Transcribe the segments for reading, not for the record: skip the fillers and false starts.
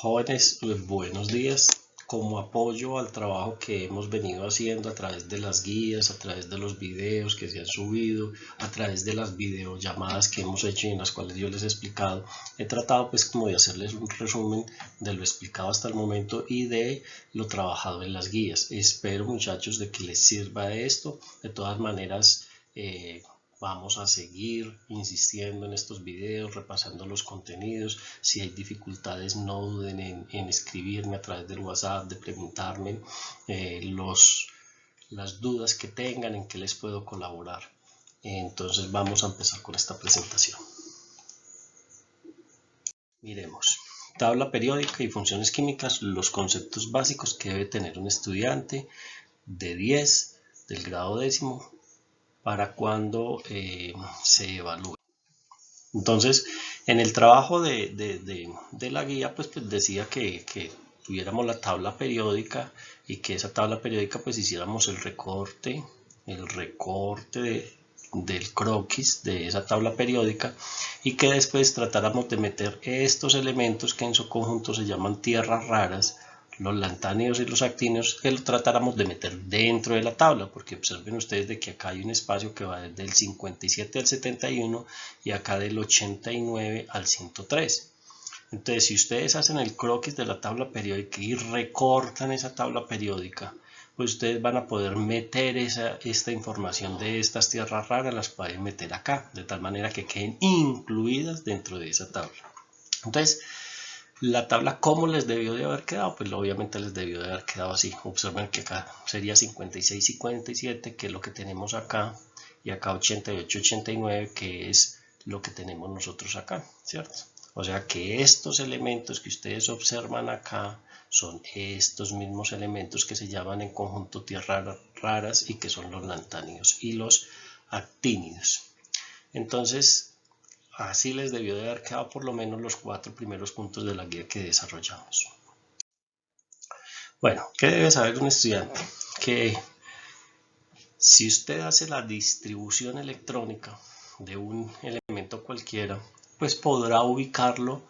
Jóvenes, buenos días. Como apoyo al trabajo que hemos venido haciendo a través de las guías, a través de los videos que se han subido, a través de las videollamadas que hemos hecho y en las cuales yo les he explicado, he tratado pues como de hacerles un resumen de lo explicado hasta el momento y de lo trabajado en las guías. Espero, muchachos, de que les sirva esto. De todas maneras, vamos a seguir insistiendo en estos videos, repasando los contenidos. Si hay dificultades, no duden en escribirme a través del WhatsApp, de preguntarme las dudas que tengan, en qué les puedo colaborar. Entonces vamos a empezar con esta presentación. Miremos. Tabla periódica y funciones químicas, los conceptos básicos que debe tener un estudiante de 10 del grado décimo para cuando se evalúe. Entonces, en el trabajo de la guía, pues decía que tuviéramos la tabla periódica y que esa tabla periódica pues hiciéramos el recorte del croquis de esa tabla periódica y que después tratáramos de meter estos elementos que en su conjunto se llaman tierras raras, los lantánidos y los actínidos, que lo tratáramos de meter dentro de la tabla, porque observen ustedes de que acá hay un espacio que va desde el 57 al 71 y acá del 89 al 103. Entonces, si ustedes hacen el croquis de la tabla periódica y recortan esa tabla periódica, pues ustedes van a poder meter esta información de estas tierras raras, las pueden meter acá, de tal manera que queden incluidas dentro de esa tabla. Entonces, la tabla, ¿cómo les debió de haber quedado? Pues obviamente les debió de haber quedado así. Observen que acá sería 56, 57, que es lo que tenemos acá, y acá 88, 89, que es lo que tenemos nosotros acá, ¿cierto? O sea que estos elementos que ustedes observan acá son estos mismos elementos que se llaman en conjunto tierras raras y que son los lantánidos y los actínidos. Entonces, así les debió de haber quedado por lo menos los 4 primeros puntos de la guía que desarrollamos. Bueno, ¿qué debe saber un estudiante? Que si usted hace la distribución electrónica de un elemento cualquiera, pues podrá ubicarlo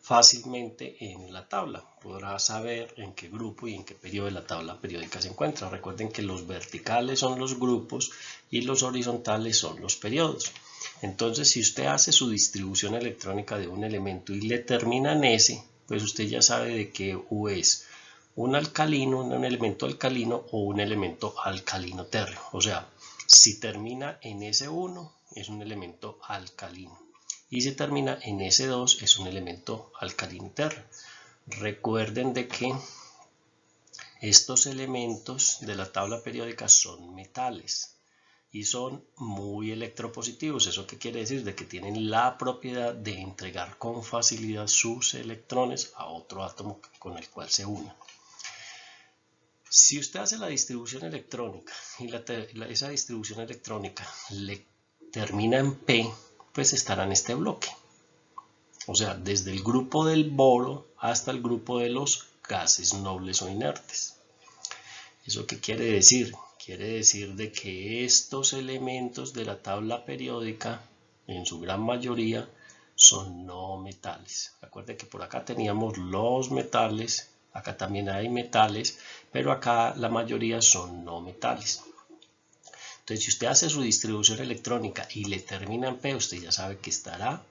fácilmente en la tabla. Podrá saber en qué grupo y en qué periodo de la tabla periódica se encuentra. Recuerden que los verticales son los grupos y los horizontales son los periodos. Entonces, si usted hace su distribución electrónica de un elemento y le termina en S, pues usted ya sabe de qué U es un alcalino, un elemento alcalino o un elemento alcalino térreo. O sea, si termina en S1 es un elemento alcalino y si termina en S2 es un elemento alcalino térreo. Recuerden de que estos elementos de la tabla periódica son metales y son muy electropositivos. ¿Eso qué quiere decir? De que tienen la propiedad de entregar con facilidad sus electrones a otro átomo con el cual se unan. Si usted hace la distribución electrónica y esa distribución electrónica le termina en P, pues estará en este bloque. O sea, desde el grupo del boro hasta el grupo de los gases nobles o inertes. ¿Eso qué quiere decir? Quiere decir de que estos elementos de la tabla periódica, en su gran mayoría, son no metales. Recuerden que por acá teníamos los metales, acá también hay metales, pero acá la mayoría son no metales. Entonces, si usted hace su distribución electrónica y le termina en P, usted ya sabe que estará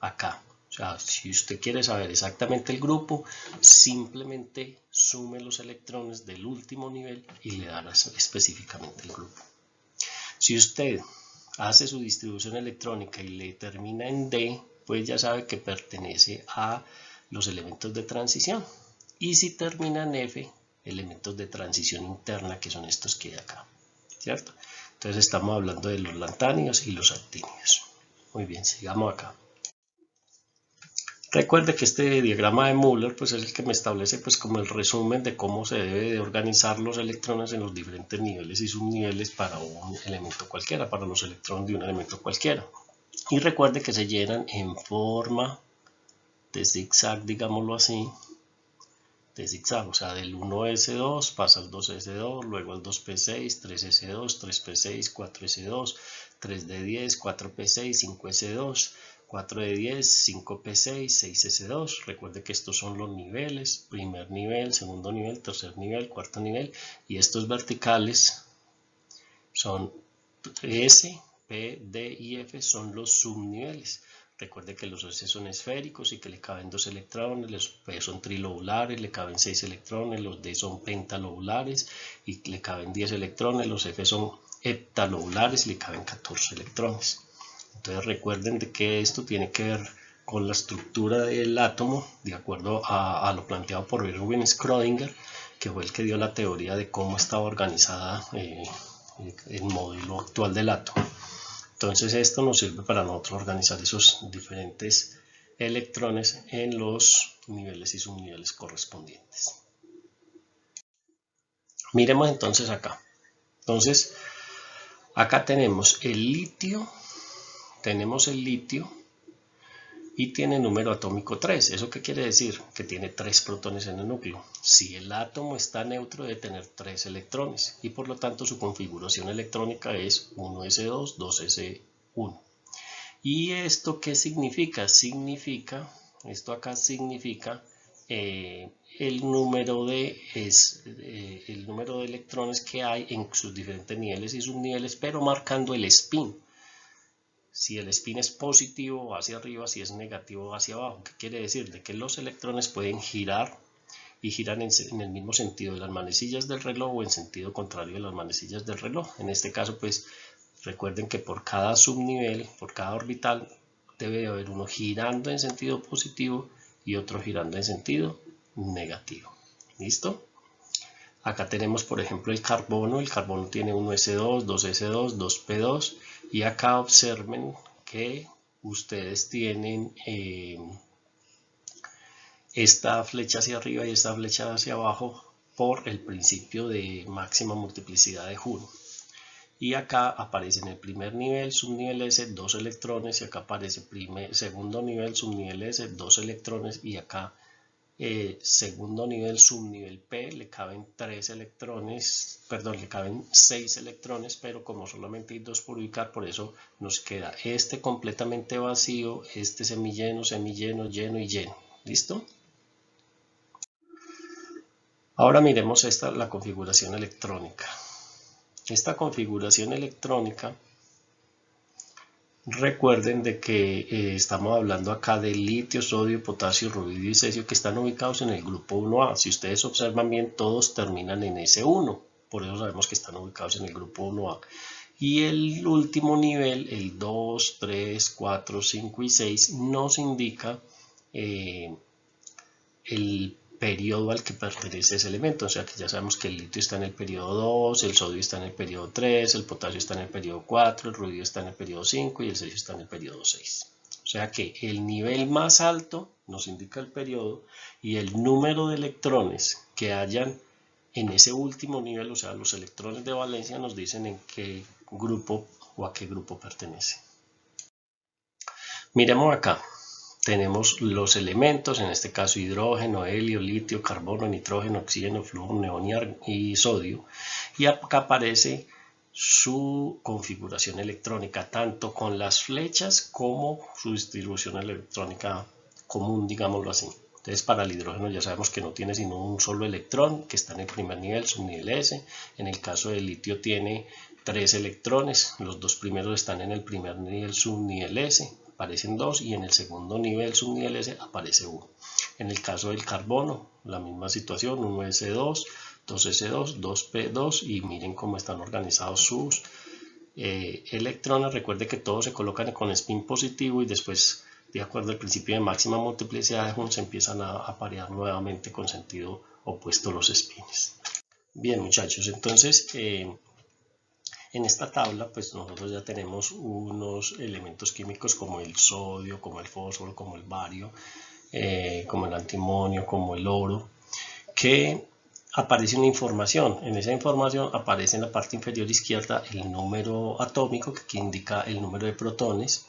acá. O sea, si usted quiere saber exactamente el grupo, simplemente sume los electrones del último nivel y le dará específicamente el grupo. Si usted hace su distribución electrónica y le termina en D, pues ya sabe que pertenece a los elementos de transición. Y si termina en F, elementos de transición interna, que son estos que hay acá, ¿cierto? Entonces estamos hablando de los lantánidos y los actínidos. Muy bien, sigamos acá. Recuerde que este diagrama de Müller pues, es el que me establece pues, como el resumen de cómo se debe de organizar los electrones en los diferentes niveles y subniveles para un elemento cualquiera, para los electrones de un elemento cualquiera. Y recuerde que se llenan en forma de zigzag, digámoslo así, de zigzag, o sea, del 1s2 pasa al 2s2, luego al 2p6, 3s2, 3p6, 4s2, 3d10, 4p6, 5s2, 4 de 10, 5p6, 6s2. Recuerde que estos son los niveles, primer nivel, segundo nivel, tercer nivel, cuarto nivel, y estos verticales son S, P, D y F son los subniveles. Recuerde que los S son esféricos y que le caben 2 electrones, los P son trilobulares, le caben 6 electrones, los D son pentalobulares y le caben 10 electrones, los F son heptalobulares y le caben 14 electrones. Entonces recuerden de que esto tiene que ver con la estructura del átomo de acuerdo a lo planteado por Erwin Schrödinger, que fue el que dio la teoría de cómo estaba organizada el módulo actual del átomo. Entonces esto nos sirve para nosotros organizar esos diferentes electrones en los niveles y subniveles correspondientes. Miremos entonces acá. Entonces acá tenemos el litio y tiene número atómico 3. ¿Eso qué quiere decir? Que tiene 3 protones en el núcleo. Si el átomo está neutro debe tener 3 electrones y por lo tanto su configuración electrónica es 1s2, 2s1. ¿Y esto qué significa? Esto acá significa el número de electrones que hay en sus diferentes niveles y subniveles, pero marcando el spin. Si el spin es positivo hacia arriba, si es negativo hacia abajo. ¿Qué quiere decir? De que los electrones pueden girar y giran en el mismo sentido de las manecillas del reloj o en sentido contrario de las manecillas del reloj. En este caso, pues recuerden que por cada subnivel, por cada orbital, debe haber uno girando en sentido positivo y otro girando en sentido negativo. ¿Listo? Acá tenemos, por ejemplo, el carbono. El carbono tiene 1s2, 2s2, 2p2. Y acá observen que ustedes tienen esta flecha hacia arriba y esta flecha hacia abajo por el principio de máxima multiplicidad de Joule. Y acá aparece en el primer nivel, subnivel S, 2 electrones. Y acá aparece segundo nivel, subnivel S, 2 electrones. Y acá segundo nivel, subnivel P, le caben 3 electrones, perdón, le caben 6 electrones, pero como solamente hay 2 por ubicar, por eso nos queda este completamente vacío, este semilleno, semilleno, lleno y lleno. ¿Listo? Ahora miremos la configuración electrónica. Esta configuración electrónica, recuerden de que estamos hablando acá de litio, sodio, potasio, rubidio y cesio, que están ubicados en el grupo 1A. Si ustedes observan bien, todos terminan en S1. Por eso sabemos que están ubicados en el grupo 1A. Y el último nivel, el 2, 3, 4, 5 y 6, nos indica el periodo al que pertenece ese elemento. O sea que ya sabemos que el litio está en el periodo 2, el sodio está en el periodo 3, el potasio está en el periodo 4, el rubidio está en el periodo 5 y el cesio está en el periodo 6. O sea que el nivel más alto nos indica el periodo y el número de electrones que hayan en ese último nivel, o sea, los electrones de valencia nos dicen en qué grupo o a qué grupo pertenece. Miremos acá. Tenemos los elementos, en este caso hidrógeno, helio, litio, carbono, nitrógeno, oxígeno, flúor, neón y sodio. Y acá aparece su configuración electrónica, tanto con las flechas como su distribución electrónica común, digámoslo así. Entonces para el hidrógeno ya sabemos que no tiene sino un solo electrón, que está en el primer nivel, subnivel S. En el caso del litio tiene 3 electrones, los 2 primeros están en el primer nivel, subnivel S. Aparecen 2 y en el segundo nivel, subnivel S, aparece 1. En el caso del carbono, la misma situación, 1s2, 2s2, 2p2 y miren cómo están organizados sus electrones. Recuerde que todos se colocan con spin positivo y después, de acuerdo al principio de máxima multiplicidad de Joule, se empiezan a parear nuevamente con sentido opuesto los spins. Bien, muchachos, entonces en esta tabla pues nosotros ya tenemos unos elementos químicos como el sodio, como el fósforo, como el bario, como el antimonio, como el oro, que aparece una información. En esa información aparece en la parte inferior izquierda el número atómico que indica el número de protones.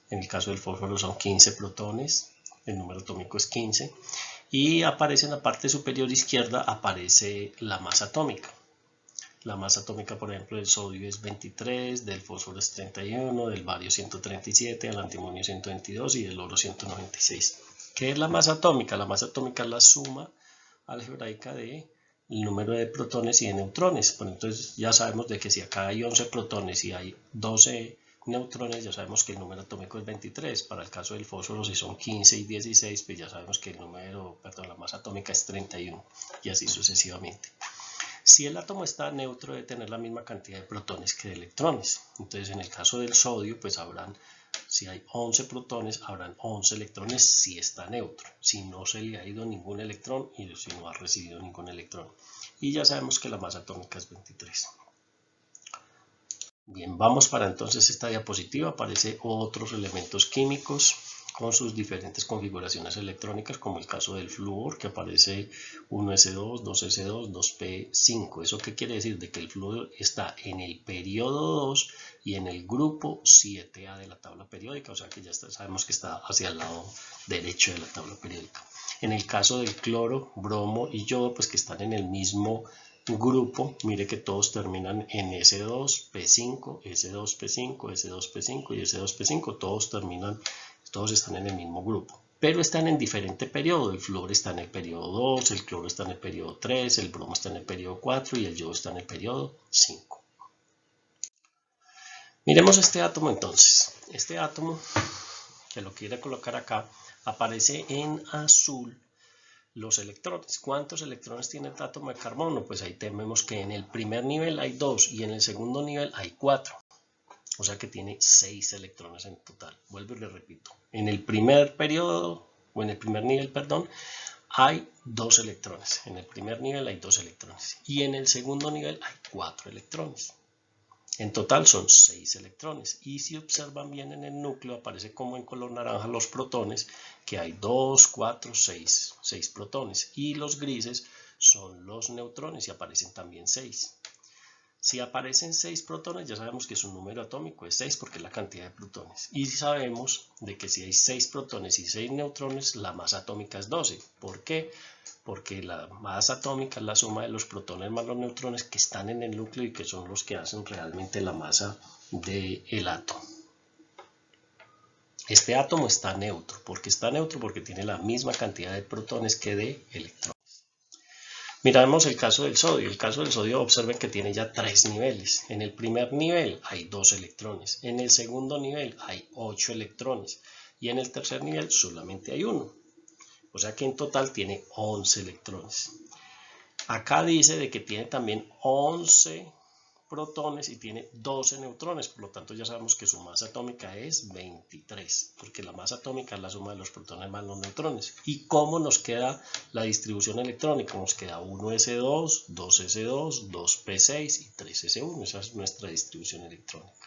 En el caso del fósforo son 15 protones, el número atómico es 15. Y aparece en la parte superior izquierda aparece la masa atómica. La masa atómica, por ejemplo, del sodio es 23, del fósforo es 31, del bario 137, del antimonio 122 y del oro 196. ¿Qué es la masa atómica? La masa atómica es la suma algebraica de el número de protones y de neutrones. Bueno, entonces ya sabemos de que si acá hay 11 protones y hay 12 neutrones, ya sabemos que el número atómico es 23. Para el caso del fósforo, si son 15 y 16, pues ya sabemos que la masa atómica es 31 y así sucesivamente. Si el átomo está neutro, debe tener la misma cantidad de protones que de electrones. Entonces, en el caso del sodio, pues si hay 11 protones, habrán 11 electrones si está neutro, si no se le ha ido ningún electrón y si no ha recibido ningún electrón. Y ya sabemos que la masa atómica es 23. Bien, vamos para entonces esta diapositiva. Aparecen otros elementos químicos con sus diferentes configuraciones electrónicas, como el caso del flúor, que aparece 1s2, 2s2, 2p5. ¿Eso qué quiere decir? De que el flúor está en el periodo 2 y en el grupo 7A de la tabla periódica, o sea que ya sabemos que está hacia el lado derecho de la tabla periódica. En el caso del cloro, bromo y yodo, pues que están en el mismo grupo, mire que todos terminan en S2, P5, S2, P5, S2, P5 y S2, P5, todos están en el mismo grupo, pero están en diferente periodo. El flúor está en el periodo 2, el cloro está en el periodo 3, el bromo está en el periodo 4 y el yodo está en el periodo 5. Miremos este átomo entonces. Este átomo, que lo quiere colocar acá, aparece en azul los electrones. ¿Cuántos electrones tiene el átomo de carbono? Pues ahí tenemos que en el primer nivel hay 2 y en el segundo nivel hay 4. O sea que tiene 6 electrones en total. Vuelvo y le repito. En el primer periodo, o en el primer nivel, perdón, hay 2 electrones. En el primer nivel hay 2 electrones. Y en el segundo nivel hay 4 electrones. En total son 6 electrones. Y si observan bien en el núcleo, aparece como en color naranja los protones, que hay 2, 4, 6 protones. Y los grises son los neutrones y aparecen también 6. Si aparecen 6 protones, ya sabemos que su número atómico es 6 porque es la cantidad de protones. Y sabemos de que si hay 6 protones y 6 neutrones, la masa atómica es 12. ¿Por qué? Porque la masa atómica es la suma de los protones más los neutrones que están en el núcleo y que son los que hacen realmente la masa del átomo. Este átomo está neutro. ¿Por qué está neutro? Porque tiene la misma cantidad de protones que de electrones. Miramos el caso del sodio. El caso del sodio, observen que tiene ya 3 niveles. En el primer nivel hay 2 electrones. En el segundo nivel hay 8 electrones. Y en el tercer nivel solamente hay 1. O sea que en total tiene 11 electrones. Acá dice de que tiene también 11 protones y tiene 12 neutrones, por lo tanto ya sabemos que su masa atómica es 23, porque la masa atómica es la suma de los protones más los neutrones. ¿Y cómo nos queda la distribución electrónica? Nos queda 1s2, 2s2, 2p6 y 3s1, esa es nuestra distribución electrónica.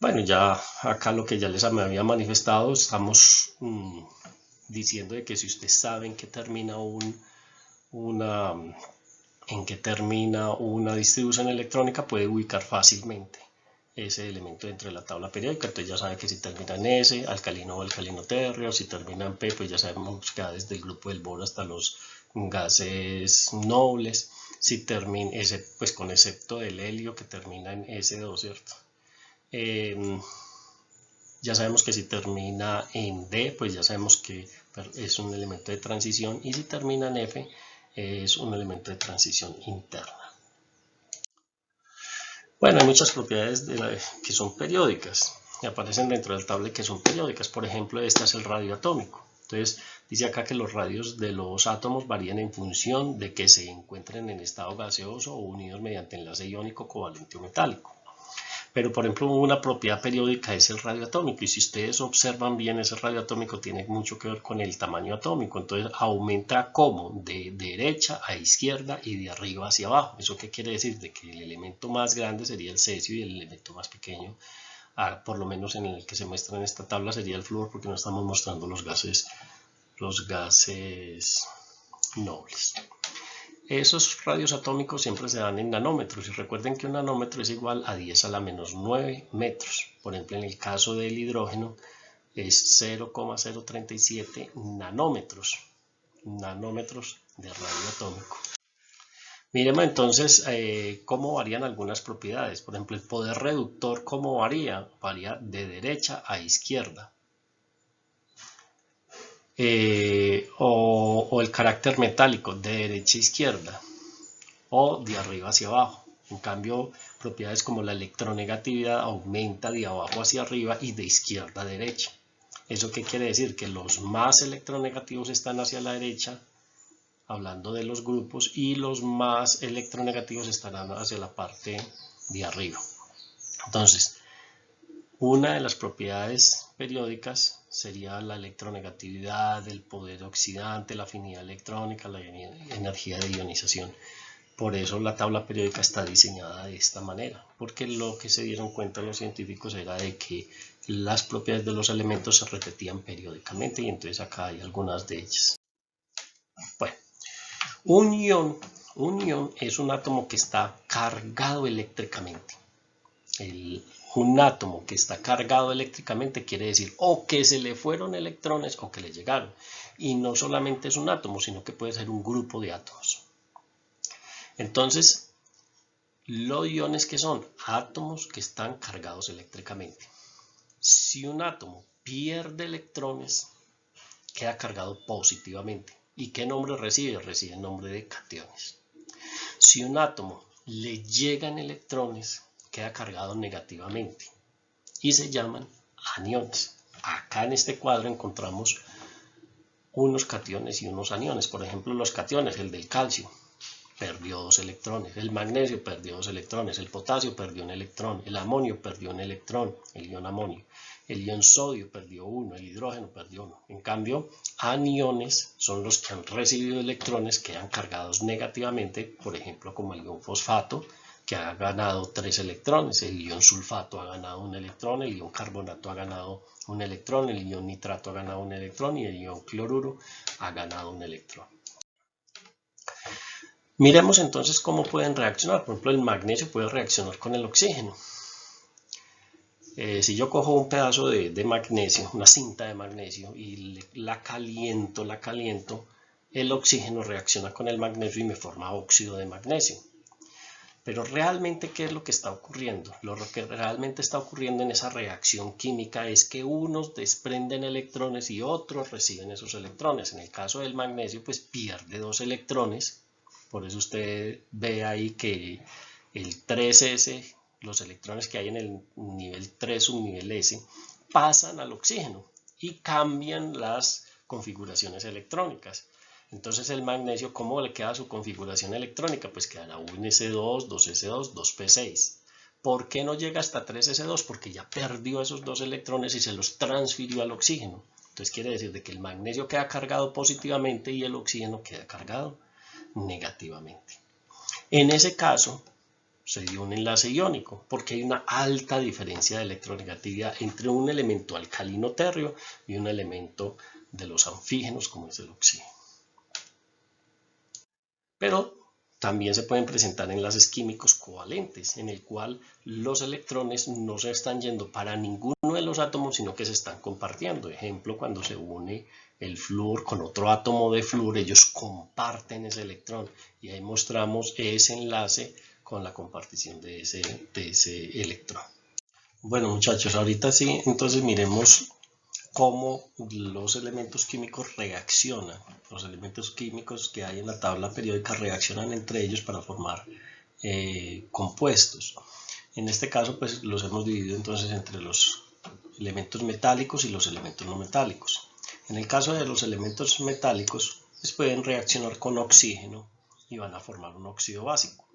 Bueno, ya acá lo que ya les había manifestado, estamos diciendo de que si ustedes saben que termina en que termina una distribución electrónica, puede ubicar fácilmente ese elemento dentro de la tabla periódica. Entonces ya sabe que si termina en S, alcalino o alcalino térreo, si termina en P, pues ya sabemos que va desde el grupo del boro hasta los gases nobles. Si termina pues con excepto del helio que termina en S2, ¿cierto? Ya sabemos que si termina en D, pues ya sabemos que es un elemento de transición, y si termina en F, es un elemento de transición interna. Bueno, hay muchas propiedades que son periódicas, que aparecen dentro del tabla que son periódicas. Por ejemplo, este es el radio atómico. Entonces, dice acá que los radios de los átomos varían en función de que se encuentren en estado gaseoso o unidos mediante enlace iónico, covalente o metálico. Pero, por ejemplo, una propiedad periódica es el radio atómico, y si ustedes observan bien, ese radio atómico tiene mucho que ver con el tamaño atómico. Entonces aumenta como de derecha a izquierda y de arriba hacia abajo. ¿Eso qué quiere decir? De que el elemento más grande sería el cesio y el elemento más pequeño, por lo menos en el que se muestra en esta tabla, sería el flúor, porque no estamos mostrando los gases nobles. Esos radios atómicos siempre se dan en nanómetros, y recuerden que un nanómetro es igual a 10 a la menos 9 metros. Por ejemplo, en el caso del hidrógeno es 0,037 nanómetros de radio atómico. Miremos entonces cómo varían algunas propiedades. Por ejemplo, el poder reductor, ¿cómo varía? Varía de derecha a izquierda. O el carácter metálico, de derecha a izquierda. O de arriba hacia abajo. En cambio, propiedades como la electronegatividad aumenta de abajo hacia arriba y de izquierda a derecha. ¿Eso qué quiere decir? Que los más electronegativos están hacia la derecha, hablando de los grupos, y los más electronegativos estarán hacia la parte de arriba. Entonces, una de las propiedades periódicas sería la electronegatividad, el poder oxidante, la afinidad electrónica, la energía de ionización. Por eso la tabla periódica está diseñada de esta manera, porque lo que se dieron cuenta los científicos era de que las propiedades de los elementos se repetían periódicamente, y entonces acá hay algunas de ellas. Bueno, un ion es un átomo que está cargado eléctricamente. Un átomo que está cargado eléctricamente quiere decir o que se le fueron electrones o que le llegaron. Y no solamente es un átomo, sino que puede ser un grupo de átomos. Entonces, los iones, ¿qué son? Átomos que están cargados eléctricamente. Si un átomo pierde electrones, queda cargado positivamente. ¿Y qué nombre recibe? Recibe el nombre de cationes. Si un átomo le llegan electrones, queda cargado negativamente y se llaman aniones. Acá en este cuadro encontramos unos cationes y unos aniones. Por ejemplo, los cationes, el del calcio perdió 2 electrones, el magnesio perdió 2 electrones, el potasio perdió un electrón, el amonio perdió un electrón, el ion amonio, el ion sodio perdió 1, el hidrógeno perdió 1. En cambio, aniones son los que han recibido electrones, quedan cargados negativamente, por ejemplo, como el ion fosfato, que ha ganado 3 electrones, el ion sulfato ha ganado 1 electrón, el ion carbonato ha ganado 1 electrón, el ion nitrato ha ganado 1 electrón y el ion cloruro ha ganado 1 electrón. Miremos entonces cómo pueden reaccionar. Por ejemplo, el magnesio puede reaccionar con el oxígeno. Si yo cojo un pedazo de magnesio, una cinta de magnesio, y la caliento, el oxígeno reacciona con el magnesio y me forma óxido de magnesio. Pero realmente, ¿qué es lo que está ocurriendo? Lo que realmente está ocurriendo en esa reacción química es que unos desprenden electrones y otros reciben esos electrones. En el caso del magnesio, pues pierde 2 electrones. Por eso usted ve ahí que el 3s, los electrones que hay en el nivel 3 subnivel S, pasan al oxígeno y cambian las configuraciones electrónicas. Entonces el magnesio, ¿cómo le queda su configuración electrónica? Pues quedará 1s2, 2s2, 2p6. ¿Por qué no llega hasta 3s2? Porque ya perdió esos 2 electrones y se los transfirió al oxígeno. Entonces quiere decir de que el magnesio queda cargado positivamente y el oxígeno queda cargado negativamente. En ese caso se dio un enlace iónico porque hay una alta diferencia de electronegatividad entre un elemento alcalino térreo y un elemento de los anfígenos como es el oxígeno. Pero también se pueden presentar enlaces químicos covalentes en el cual los electrones no se están yendo para ninguno de los átomos, sino que se están compartiendo. Ejemplo, cuando se une el flúor con otro átomo de flúor, ellos comparten ese electrón y ahí mostramos ese enlace con la compartición de ese electrón. Bueno, muchachos, ahorita sí, entonces miremos cómo los elementos químicos reaccionan. Los elementos químicos que hay en la tabla periódica reaccionan entre ellos para formar compuestos. En este caso, pues los hemos dividido entonces entre los elementos metálicos y los elementos no metálicos. En el caso de los elementos metálicos, pues pueden reaccionar con oxígeno y van a formar un óxido básico.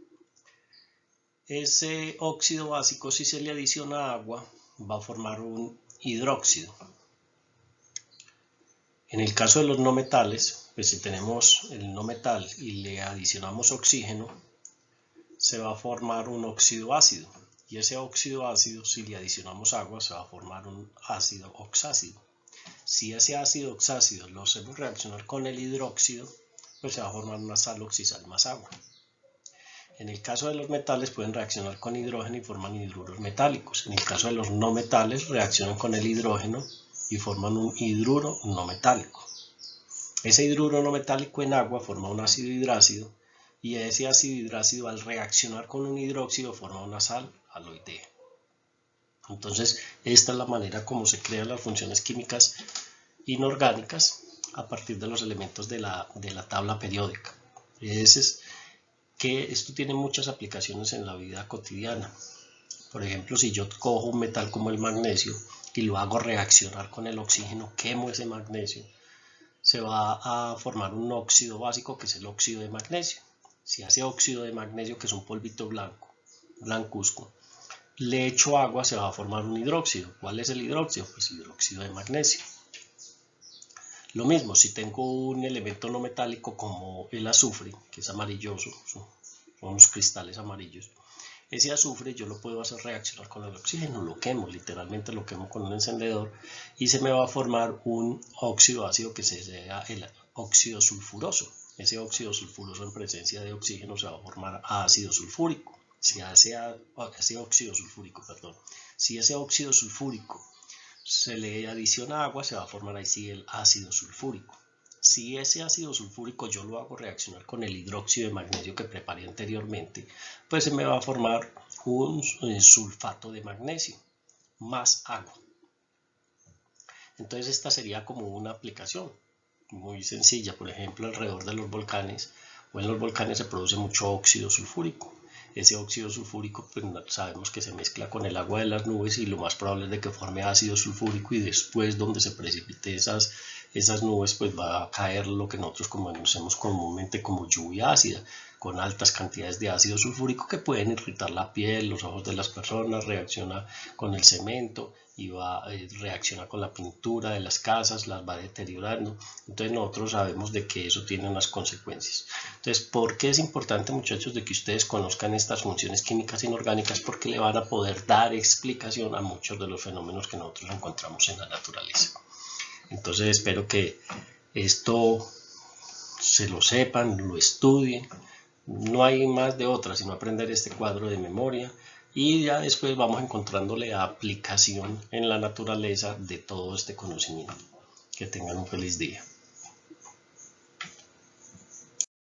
Ese óxido básico, si se le adiciona agua, va a formar un hidróxido. En el caso de los no metales, pues si tenemos el no metal y le adicionamos oxígeno, se va a formar un óxido ácido. Y ese óxido ácido, si le adicionamos agua, se va a formar un ácido oxácido. Si ese ácido oxácido lo hacemos reaccionar con el hidróxido, pues se va a formar una sal oxisal más agua. En el caso de los metales pueden reaccionar con hidrógeno y forman hidruros metálicos. En el caso de los no metales reaccionan con el hidrógeno y forman un hidruro no metálico. Ese hidruro no metálico en agua forma un ácido hidrácido y ese ácido hidrácido al reaccionar con un hidróxido forma una sal aloidea. Entonces esta es la manera como se crean las funciones químicas inorgánicas a partir de los elementos de la tabla periódica. Es que esto tiene muchas aplicaciones en la vida cotidiana. Por ejemplo, si yo cojo un metal como el magnesio y lo hago reaccionar con el oxígeno, quemo ese magnesio, se va a formar un óxido básico que es el óxido de magnesio. Si hace óxido de magnesio, que es un polvito blanco, blancuzco, le echo agua, se va a formar un hidróxido. ¿Cuál es el hidróxido? Pues hidróxido de magnesio. Lo mismo, si tengo un elemento no metálico como el azufre, que es amarilloso, son unos cristales amarillos, ese azufre yo lo puedo hacer reaccionar con el oxígeno, lo quemo, literalmente lo quemo con un encendedor y se me va a formar un óxido ácido que sería el óxido sulfuroso. Ese óxido sulfuroso en presencia de oxígeno se va a formar ácido sulfúrico. Si ese óxido sulfúrico se le adiciona agua, se va a formar ahí el ácido sulfúrico. Si ese ácido sulfúrico yo lo hago reaccionar con el hidróxido de magnesio que preparé anteriormente, pues se me va a formar un sulfato de magnesio más agua. Entonces esta sería como una aplicación muy sencilla. Por ejemplo, alrededor de los volcanes o en los volcanes se produce mucho óxido sulfúrico. Ese óxido sulfúrico pues sabemos que se mezcla con el agua de las nubes y lo más probable es de que forme ácido sulfúrico y después donde se precipite esas nubes pues va a caer lo que nosotros conocemos comúnmente como lluvia ácida, con altas cantidades de ácido sulfúrico que pueden irritar la piel, los ojos de las personas, reacciona con el cemento y reacciona con la pintura de las casas, las va deteriorando. Entonces nosotros sabemos de que eso tiene unas consecuencias. Entonces, ¿por qué es importante, muchachos, de que ustedes conozcan estas funciones químicas inorgánicas? Porque le van a poder dar explicación a muchos de los fenómenos que nosotros encontramos en la naturaleza. Entonces espero que esto se lo sepan, lo estudien. No hay más de otra sino aprender este cuadro de memoria y ya después vamos encontrándole aplicación en la naturaleza de todo este conocimiento. Que tengan un feliz día.